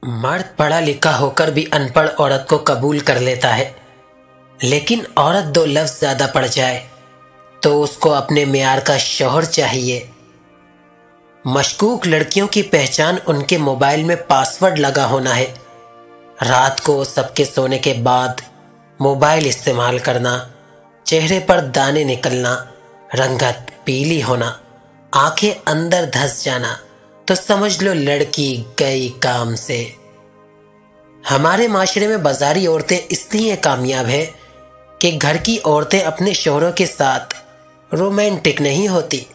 मर्द पढ़ा लिखा होकर भी अनपढ़ औरत को कबूल कर लेता है, लेकिन औरत दो लफ्ज ज्यादा पढ़ जाए तो उसको अपने मियार का शौहर चाहिए। मशकूक लड़कियों की पहचान उनके मोबाइल में पासवर्ड लगा होना है। रात को सबके सोने के बाद मोबाइल इस्तेमाल करना, चेहरे पर दाने निकलना, रंगत पीली होना, आंखें अंदर धंस जाना, तो समझ लो लड़की गई काम से। हमारे माशरे में बाजारी औरतें इसलिए कामयाब है कि घर की औरतें अपने शौहरों के साथ रोमांटिक नहीं होती।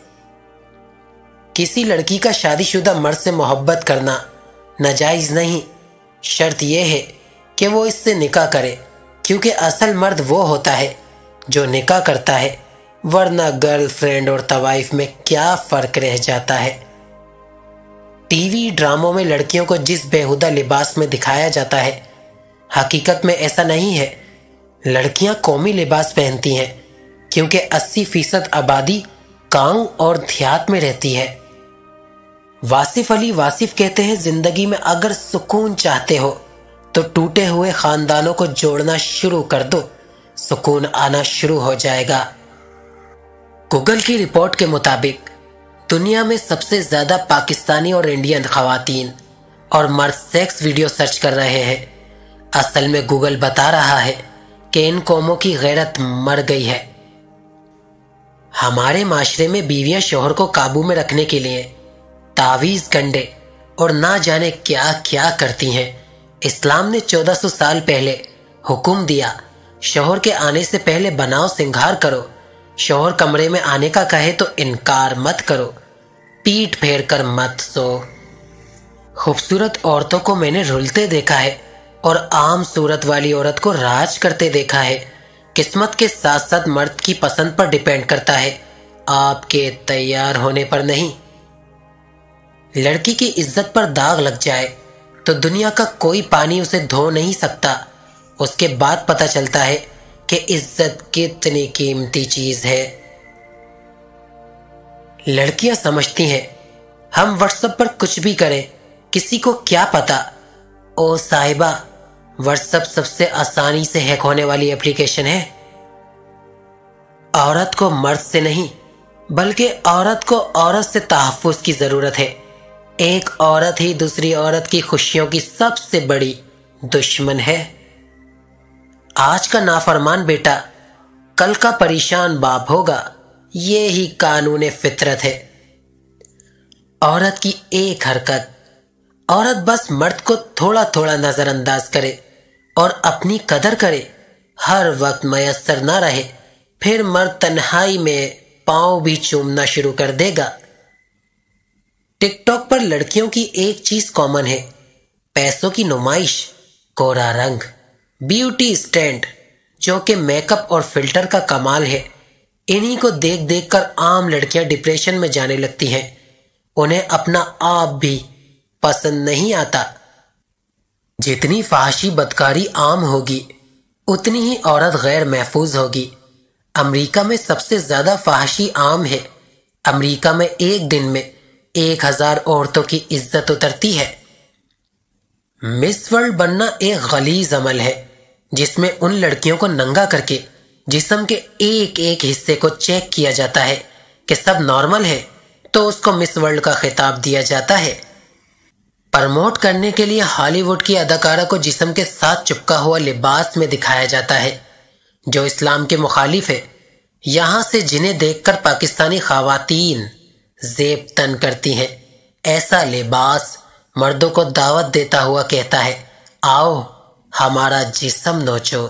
किसी लड़की का शादीशुदा मर्द से मोहब्बत करना नाजायज नहीं, शर्त यह है कि वो इससे निकाह करे, क्योंकि असल मर्द वो होता है जो निकाह करता है, वरना गर्लफ्रेंड और तवाइफ में क्या फर्क रह जाता है। टीवी ड्रामों में लड़कियों को जिस बेहुदा लिबास में दिखाया जाता है, हकीकत में ऐसा नहीं है। लड़कियां कौमी लिबास पहनती हैं क्योंकि 80% आबादी गांव और देहात में रहती है। वासिफ अली वासिफ कहते हैं, जिंदगी में अगर सुकून चाहते हो तो टूटे हुए खानदानों को जोड़ना शुरू कर दो, सुकून आना शुरू हो जाएगा। गूगल की रिपोर्ट के मुताबिक दुनिया में सबसे ज्यादा पाकिस्तानी और इंडियन खवातीन और मर्द सेक्स वीडियो सर्च कर रहे हैं। असल में गूगल बता रहा है कि इन कौमों की गैरत मर गई है। हमारे माशरे में बीवियां शौहर को काबू में रखने के लिए तावीज गंडे और ना जाने क्या क्या करती हैं। इस्लाम ने 1400 साल पहले हुक्म दिया, शौहर के आने से पहले बनाओ सिंगार करो, शौहर कमरे में आने का कहे तो इनकार मत करो, पीठ फेर कर मत सो। खूबसूरत औरतों को मैंने रुलते देखा है और आम सूरत वाली औरत को राज करते देखा है। किस्मत के साथ साथ मर्द की पसंद पर डिपेंड करता है, आपके तैयार होने पर नहीं। लड़की की इज्जत पर दाग लग जाए तो दुनिया का कोई पानी उसे धो नहीं सकता। उसके बाद पता चलता है कि इज्जत कितनी कीमती चीज है। लड़कियां समझती हैं हम व्हाट्सएप पर कुछ भी करें, किसी को क्या पता। ओ साहिबा, व्हाट्सएप सबसे आसानी से हैक होने वाली एप्लीकेशन है। औरत को मर्द से नहीं, बल्कि औरत को औरत से तहफ्फुज की जरूरत है। एक औरत ही दूसरी औरत की खुशियों की सबसे बड़ी दुश्मन है। आज का नाफरमान बेटा कल का परेशान बाप होगा, ये ही कानून फितरत है। औरत की एक हरकत, औरत बस मर्द को थोड़ा थोड़ा नजरअंदाज करे और अपनी कदर करे, हर वक्त मयसर ना रहे, फिर मर्द तन्हाई में पांव भी चूमना शुरू कर देगा। टिकटॉक पर लड़कियों की एक चीज कॉमन है, पैसों की नुमाइश, कोरा रंग, ब्यूटी स्टैंड, जो कि मेकअप और फिल्टर का कमाल है। इन्हीं को देख देख कर आम लड़कियां डिप्रेशन में जाने लगती हैं। उन्हें अपना आप भी पसंद नहीं आता। जितनी फहाशी बदकारी आम होगी, उतनी ही औरत गैर महफूज होगी। अमेरिका में सबसे ज्यादा फहाशी आम है। अमेरिका में एक दिन में 1000 औरतों की इज्जत उतरती है। मिस वर्ल्ड बनना एक गलीज अमल है जिसमें उन लड़कियों को नंगा करके जिस्म के एक एक हिस्से को चेक किया जाता है कि सब नॉर्मल है तो उसको मिस वर्ल्ड का खिताब दिया जाता है। प्रमोट करने के लिए हॉलीवुड की अदाकारा को जिस्म के साथ चिपका हुआ लिबास में दिखाया जाता है जो इस्लाम के मुखालिफ है। यहां से जिन्हें देखकर पाकिस्तानी खवातीन जेब तन करती हैं। ऐसा लिबास मर्दों को दावत देता हुआ कहता है, आओ हमारा जिस्म नोचो।